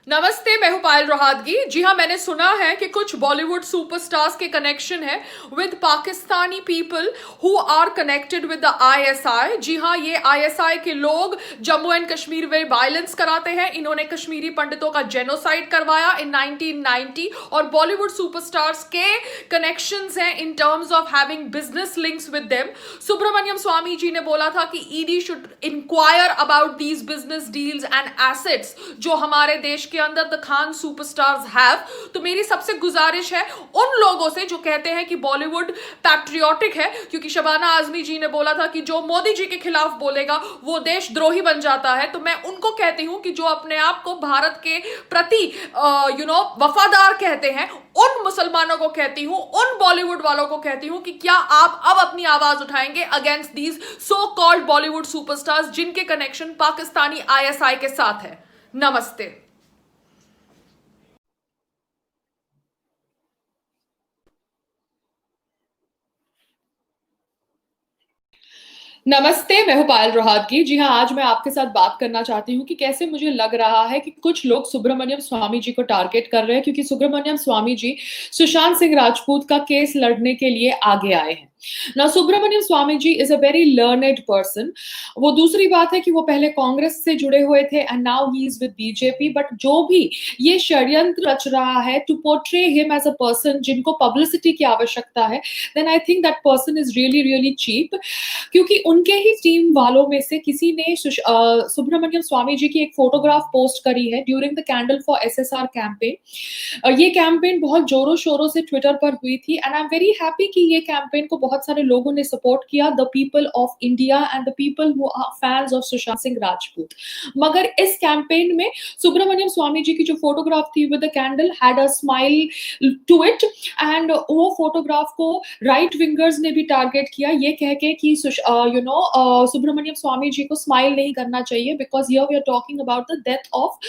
नमस्ते, मैं हूं पायल रोहातगी। जी हाँ, मैंने सुना है कि कुछ बॉलीवुड सुपरस्टार्स के कनेक्शन है with Pakistani people who are connected with the ISI. जी हाँ, ये आईएसआई के लोग जम्मू एंड कश्मीर में वायलेंस कराते हैं। इन्होंने कश्मीरी पंडितों का जेनोसाइड करवाया इन 1990 और बॉलीवुड सुपरस्टार्स के कनेक्शंस हैं in terms of having business links with them. Subramaniam Swamy ji ने बोला था कि ED should enquire about these business deals and assets जो हमारे देश के अंदर द खान सुपरस्टार्स हैव। तो मेरी सबसे गुजारिश है उन लोगों से जो कहते हैं कि बॉलीवुड पैट्रियोटिक है, क्योंकि शबाना आजमी जी ने बोला था कि जो मोदी जी के खिलाफ बोलेगा वो देशद्रोही बन जाता है। तो मैं उनको कहती हूं कि जो अपने आप को भारत के प्रति वफादार कहते हैं, उन मुसलमानों को कहती हूं, उन बॉलीवुड वालों को कहती हूं कि क्या आप अब अपनी आवाज उठाएंगे against these so called Bollywood superstars जिनके कनेक्शन पाकिस्तानी आईएसआई के साथ है। नमस्ते। नमस्ते, मैं हूं पायल रोहातगी। जी हाँ, आज मैं आपके साथ बात करना चाहती हूँ कि कैसे मुझे लग रहा है कि कुछ लोग सुब्रमण्यम स्वामी जी को टारगेट कर रहे हैं, क्योंकि सुब्रमण्यम स्वामी जी सुशांत सिंह राजपूत का केस लड़ने के लिए आगे आए हैं। ना Subramaniam Swamy ji is a very learned person. वो दूसरी बात है कि वो पहले कांग्रेस से जुड़े हुए थे and now he is with BJP. But जो भी ये षड्यंत्र रच रहा है to portray him as a person जिनको पब्लिसिटी की आवश्यकता है, then I think that person is really really cheap. क्योंकि उनके ही टीम वालों में से किसी ने सुब्रमण्यम स्वामी जी की एक फोटोग्राफ पोस्ट करी है during the candle for SSR campaign. ये कैंपेन बहुत जोरों शोरों से ट्विटर पर हुई थी and I am very happy कि ये कैंपेन को बहुत सारे लोगों ने सपोर्ट किया, the people of India and the people who are fans of Sushant Singh Rajput. मगर इस कैंपेन में सुब्रमण्यम स्वामी जी की जो फोटोग्राफ थी with the candle had a smile to it and वो फोटोग्राफ को राइट विंगर्स ने भी टारगेट किया, ये कह के कि सुब्रमण्यम स्वामी जी को स्माइल नहीं करना चाहिए because here we are talking about the death of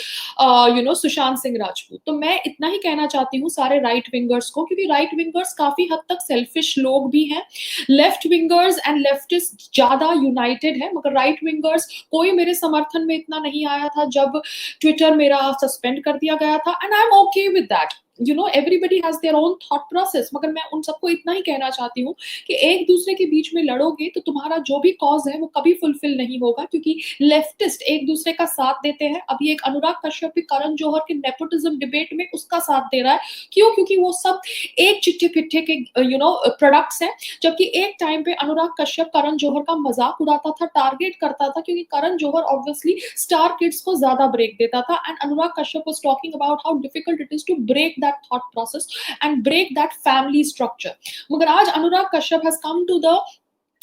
Sushant Singh Rajput. तो मैं इतना ही कहना चाहती हूँ सारे राइट विंगर्स को, क्योंकि राइट विंगर्स काफी हद तक सेल्फिश लोग भी हैं। लेफ्ट विंगर्स एंड लेफ्टिस्ट ज्यादा यूनाइटेड है, मगर राइट विंगर्स कोई मेरे समर्थन में इतना नहीं आया था जब ट्विटर मेरा सस्पेंड कर दिया गया था and I am okay with that. Everybody has their own thought process. मगर मैं उन सबको इतना ही कहना चाहती हूँ कि एक दूसरे के बीच में लड़ोगे तो तुम्हारा जो भी कॉज है वो कभी फुलफिल नहीं होगा, क्योंकि लेफ्टिस्ट एक दूसरे का साथ देते हैं। अभी एक अनुराग कश्यप भी करण जौहर के नेपोटिज्म डिबेट में उसका साथ दे रहा है। क्यों? क्योंकि वो सब एक चिट्ठे पिट्ठे के प्रोडक्ट्स हैं। जबकि एक टाइम पे अनुराग कश्यप करण जौहर का मजाक उड़ाता था, टारगेट करता था, क्योंकि Karan Johar obviously star kids को ज्यादा ब्रेक देता था and Anurag Kashyap was talking about how difficult it is to break that thought process and break that family structure. मगर आज Anurag Kashyap has come to the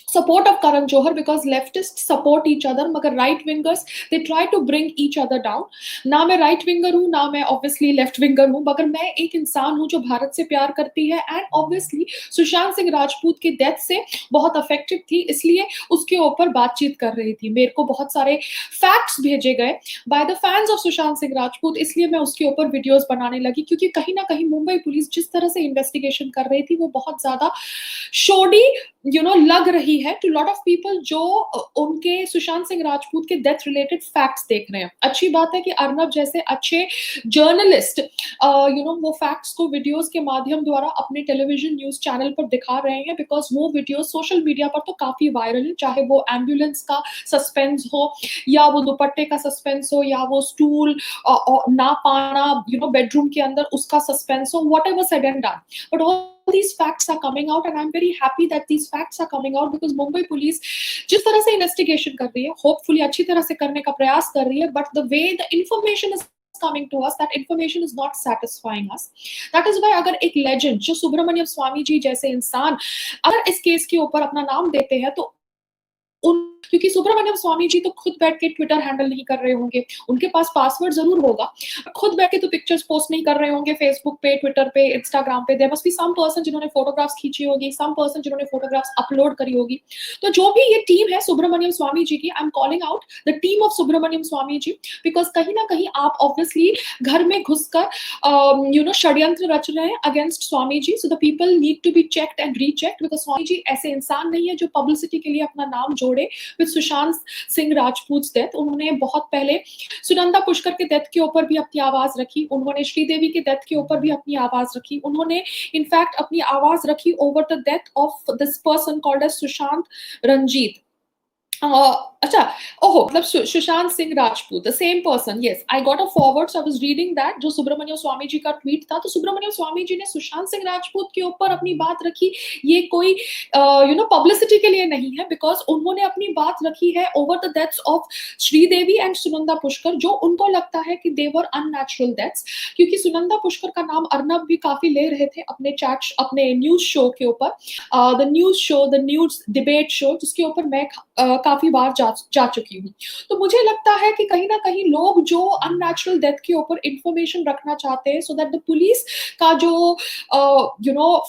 support of Karan Johar because leftists support each other, मगर right wingers they try to bring each other down। ना मैं right winger हूँ, ना मैं obviously left winger हूँ, मगर मैं एक इंसान हूँ जो भारत से प्यार करती है and obviously सुशांत सिंह राजपूत की डेथ से बहुत अफेक्टेड थी, इसलिए उसके ऊपर बातचीत कर रही थी। मेरे को बहुत सारे फैक्ट्स भेजे गए by the fans of Sushant Singh Rajput, इसलिए मैं उसके ऊपर वीडियोस बनाने लगी, क्योंकि कहीं ना कहीं मुंबई पुलिस जिस तरह से इन्वेस्टिगेशन कर रही थी वो बहुत ज्यादा शोडी लग रही है टू लॉट ऑफ पीपल जो उनके सुशांत सिंह राजपूत के डेथ रिलेटेड फैक्ट्स देख रहे हैं। अच्छी बात है कि अर्नब जैसे अच्छे जर्नलिस्ट वो फैक्ट्स को वीडियोस के माध्यम द्वारा अपने टेलीविजन न्यूज चैनल पर दिखा रहे हैं, बिकॉज वो वीडियोस सोशल मीडिया पर तो काफी वायरल है, चाहे वो एम्बुलेंस का सस्पेंस हो या वो दुपट्टे का सस्पेंस हो या वो स्टूल ना पाना बेडरूम के अंदर उसका सस्पेंस हो, whatever said and done, but all these facts are coming out and I'm very happy that these facts are coming out because Mumbai police जिस तरह से इन्वेस्टिगेशन कर रही है, होपफुली अच्छी तरह से करने का प्रयास कर रही है, but the way the information is coming to us, that information is not satisfying us. That is why अगर एक लेजेंड जो सुब्रमण्यम स्वामी जी जैसे इंसान अगर इस केस के ऊपर अपना नाम देते हैं तो क्योंकि सुब्रमण्यम स्वामी जी तो खुद बैठ के ट्विटर हैंडल नहीं कर रहे होंगे, उनके पास पासवर्ड जरूर होगा, खुद बैठ के तो पिक्चर्स पोस्ट नहीं कर रहे होंगे फेसबुक पे, ट्विटर पे, इंस्टाग्राम पे। There must be some person जिन्होंने फोटोग्राफ्स खींची होगी, सम पर्सन जिन्होंने फोटोग्राफ्स अपलोड करी होगी। तो जो भी ये टीम है सुब्रमण्यम स्वामी जी की, I am calling out the team of Subramanian Swamy ji, because कहीं ना कहीं आप ऑब्वियसली घर में घुसकर षड्यंत्र रच रहे हैं against Swamy ji. So the people need to be checked and rechecked, because Swamy ji ऐसे इंसान नहीं है जो पब्लिसिटी के लिए अपना नाम जोड़े जुड़े विद सुशांत सिंह राजपूत डेथ। उन्होंने बहुत पहले सुनंदा पुष्कर के डेथ के ऊपर भी अपनी आवाज रखी, उन्होंने श्रीदेवी के डेथ के ऊपर भी अपनी आवाज रखी, उन्होंने इनफैक्ट अपनी आवाज रखी over the death of this person called as Sushant Ranjit. अच्छा, ओहो, मतलब Sushant Singh Rajput, the same person, yes, I got a forward, so I was reading that, जो सुब्रमण्यम स्वामी जी का ट्वीट था। तो सुब्रमण्यम स्वामी जी ने सुशांत सिंह राजपूत के ऊपर अपनी बात रखी। ये कोई पब्लिसिटी के लिए नहीं है, बिकॉज उन्होंने अपनी बात रखी है over the deaths of Sridevi and Sunanda Pushkar, जो उनको लगता है कि दे वर अननेचुरल डेथ्स, क्योंकि सुनंदा पुष्कर का नाम अर्नब भी काफी ले रहे थे अपने न्यूज शो के ऊपर, द न्यूज डिबेट शो, जिसके ऊपर मैं काफी बार जा चुकी हूँ। तो मुझे लगता है कि कहीं ना कहीं लोग जो अननेचुरल डेथ के ऊपर इंफॉर्मेशन रखना चाहते हैं, सो दैट द पुलिस का जो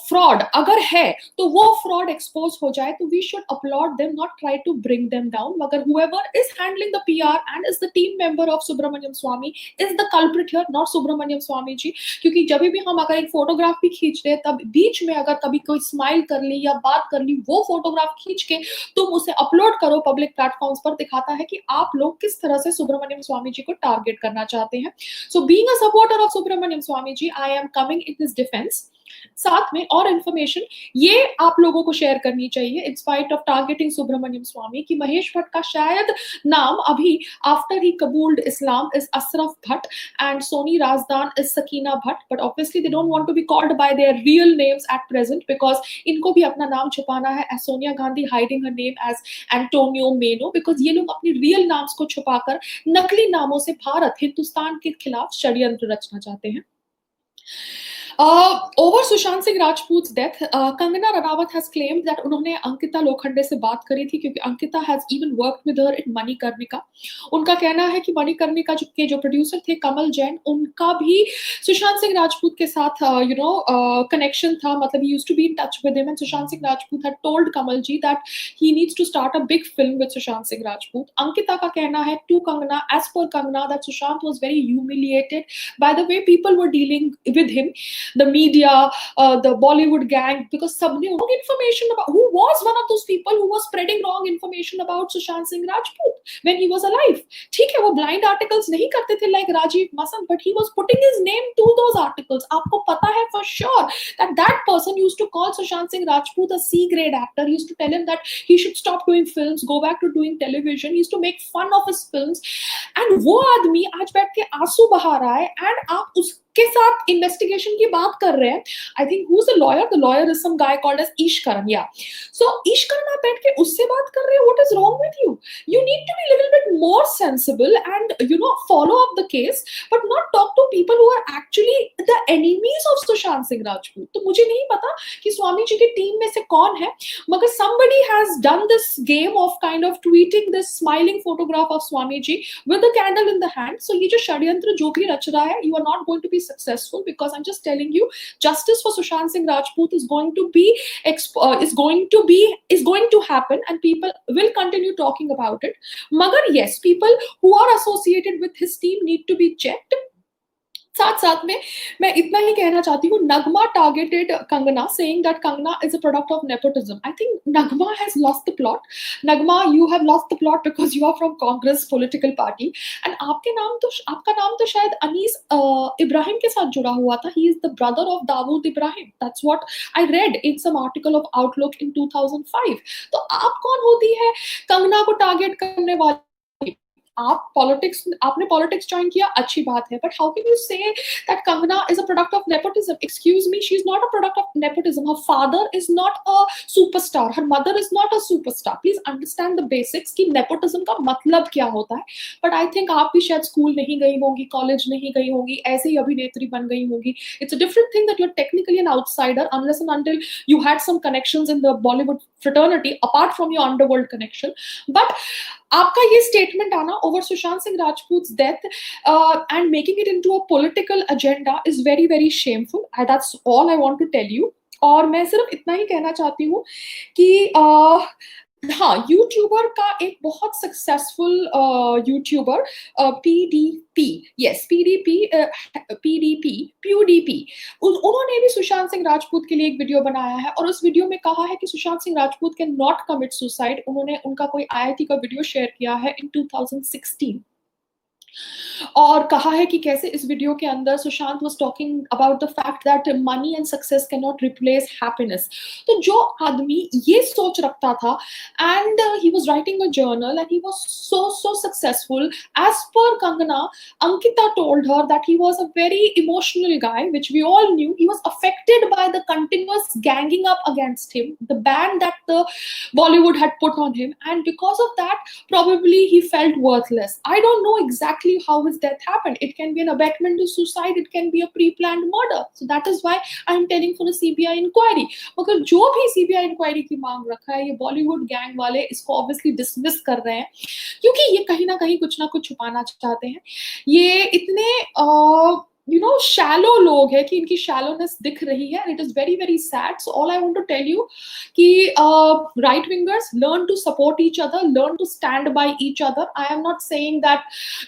फ्रॉड अगर है तो वो फ्रॉड एक्सपोज हो जाए, तो we should upload them, not try to bring them down. मगर whoever is handling the PR and is the team member of Subramaniam Swamy is the culprit here, not Subramaniam Swamy जी। क्योंकि जब भी हम अगर एक फोटोग्राफ भी खींच रहे हैं, तब बीच में अगर कभी कोई स्माइल कर ली या बात कर ली, वो फोटोग्राफ खींच के तुम उसे अपलोड करो पब्लिक प्लेटफॉर्म्स पर, दिखाता है कि आप लोग किस तरह से सुब्रमण्यम स्वामी जी को टारगेट करना चाहते हैं। So being a supporter of Subramanian Swamy ji, I am coming in his defence. साथ में और इन्फॉर्मेशन ये आप लोगों को शेयर करनी चाहिए, in spite of targeting Subramaniam Swamy, कि महेश भट्ट का शायद नाम अभी आफ्टर ही कबूल्ड Islam is Ashraf Bhatt and Soni Razdan is Sakina Bhatt, but obviously they don't want to be called by their real names at present, because इनको भी अपना नाम छुपाना है, as Sonia Gandhi hiding her name as Antonio Maino, because ये लोग अपनी रियल नाम्स को छुपाकर नकली नामों से भारत हिंदुस्तान के खिलाफ षड्यंत्र रचना चाहते हैं। Over Sushant Singh Rajput's death, Kangana Ranaut has claimed that उन्होंने अंकिता लोखंडे से बात करी थी, क्योंकि Ankita has even worked with her in Manikarnika. उनका कहना है कि मणिकर्णिका के जो प्रोड्यूसर थे कमल जैन, उनका भी सुशांत सिंह राजपूत के साथ कनेक्शन था, मतलब he used to be in touch with him, and Sushant Singh Rajput had told Kamal ji that he needs to start a big film with Sushant Singh Rajput. Ankita का कहना है to Kangana, as per Kangana, that Sushant was very humiliated by the way people were dealing with him, the media, the Bollywood gang, because सबने wrong information about who was one of those people who was spreading wrong information about Sushant Singh Rajput when he was alive. ठीक है, वो blind articles नहीं करते थे like Rajiv Masand, but he was putting his name to those articles. आपको पता है for sure that that person used to call Sushant Singh Rajput a C-grade actor. He used to tell him that he should stop doing films, go back to doing television. He used to make fun of his films. And वो आदमी आज बैठ के आंसू बहा रहा है, and आप उस के साथ इन्वेस्टिगेशन की बात कर रहे हैं। I think who is the lawyer is some guy called as Ishkaran, या सो ईशकरण आप बैठ के उससे बात कर रहे हो, what is wrong with you? You need to be little bit more sensible and follow up the case, but not talk to people who are actually the enemies of Sushant Singh Rajput. तो मुझे नहीं पता कि स्वामी जी की टीम में से कौन है, मगर somebody has done this game of kind of tweeting this smiling photograph of Swami ji with a candle in the hand. So ये जो षड्यंत्र जो भी रच रहा है, you are not going to be successful, because I'm just telling you, justice for Sushant Singh Rajput is going to happen, and people will continue talking about it. Magar yes, people who are associated with his team need to be checked. साथ साथ में मैं इतना ही कहना चाहती हूँ, Nagma targeted Kangana, saying that Kangana is a product of nepotism. I think Nagma has lost the plot. Nagma, you have lost the plot because you are from Congress political party, and आपका नाम तो शायद अनीस इब्राहिम के साथ जुड़ा हुआ था. He is the brother of Dawood Ibrahim. That's what I read in some article of Outlook in 2005. तो आप कौन होती है कंगना को टारगेट करने वाली? आपने पॉलिटिक्स ज्वाइन किया, अच्छी बात है, but how can you say that Kangana is a product of nepotism? Excuse me, she is not a product of nepotism. Her father is not a superstar, her mother is not a superstar. Please understand the basics कि nepotism का मतलब क्या होता है. But I think आप भी शायद school नहीं गई होंगी, कॉलेज नहीं गई होंगी, ऐसे ही अभिनेत्री बन गई होंगी. It's a different thing that you are technically an outsider unless and until you had some connections in the Bollywood fraternity apart from your underworld connection. But आपका ये स्टेटमेंट आना over Sushant Singh Rajput's death and making it into a political agenda is very very shameful. That's all I want to tell you. और मैं सिर्फ इतना ही कहना चाहती हूँ कि हाँ, यूट्यूबर का एक बहुत successful YouTuber PewDiePie, yes PewDiePie, PewDiePie, PewDiePie, उन्होंने भी सुशांत सिंह राजपूत के लिए एक वीडियो बनाया है और उस वीडियो में कहा है कि Sushant Singh Rajput can not commit suicide. उन्होंने उनका कोई आईआईटी का वीडियो शेयर किया है इन 2016 और कहा है कि कैसे इस वीडियो के अंदर Sushant was talking about the fact that money and success can not replace happiness. तो जो आदमी ये सोच रखता था and he was writing a journal and he was so successful, as per Kangana, Ankita told her that he was a very emotional guy, which we all knew. He was affected by the continuous ganging up against him, the ban that the Bollywood had put on him, and because of that probably he felt worthless. I don't know exactly how his death happened. It can be an abetment to suicide, it can be a pre-planned murder. So that is why I am telling for a CBI inquiry. मगर जो भी CBI inquiry की मांग रखा है, ये Bollywood gang वाले इसको ऑब्वियसली डिसमिस कर रहे हैं क्योंकि ये कहीं ना कहीं कुछ ना कुछ छुपाना चाहते हैं। ये इतने शैलो लोग हैं कि इनकी शैलोनेस दिख रही है, and it is very very sad. So all I want to tell you कि right wingers learn to support each other, learn to stand by each other. I am not saying that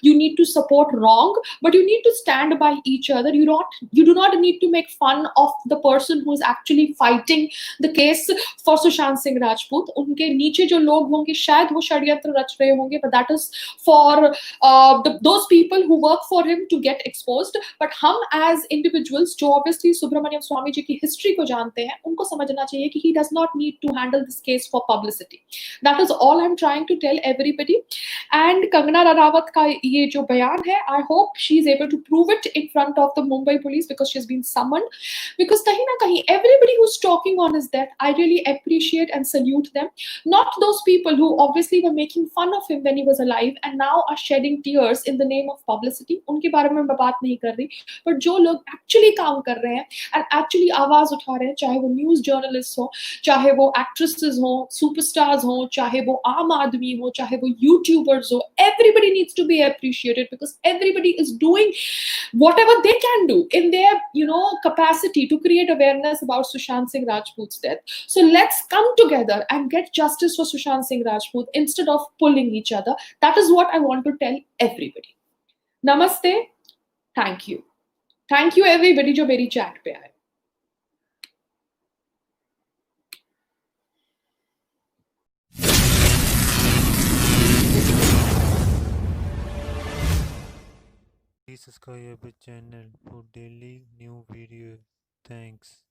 you need to support wrong, but you need to stand by each other. You do not need to make fun of the person who is actually fighting the case for Sushant Singh Rajput. उनके नीचे जो लोग होंगे शायद वो षड्यंत्र रच रहे होंगे, but that is for those people who work for him to get exposed. But हम as individuals जो obviously सुब्रमण्यम स्वामी जी की हिस्ट्री को जानते हैं, उनको समझना चाहिए कि he does not need to handle this case for publicity. That is all I'm trying to tell everybody. And Kangana Ranaut का ये जो बयान है, I hope she is able to prove it in front of the Mumbai police because she has been summoned. Because kahin na kahin, everybody who's talking on his death, I really appreciate and salute them. Not those people who obviously were making fun of him when he was alive and now are shedding tears in the name of publicity. उनके बारे में मैं बात नहीं कर रही, but जो लोग actually काम कर रहे हैं and actually आवाज उठा रहे हैं, चाहे वो न्यूज जर्नलिस्ट हो, चाहे वो एक्ट्रेसेस हो, सुपरस्टार्स हो, चाहे वो आम आदमी हो, चाहे वो यूट्यूबर्स हो, everybody needs to be appreciated because everybody is doing whatever they can do in their capacity to create awareness about Sushant Singh Rajput's death. So let's come together and get justice for Sushant Singh Rajput instead of pulling each other. That is what I want to tell everybody. Namaste. Thank you everybody जो मेरी chat पे आए. Please subscribe our channel for daily new videos. Thanks.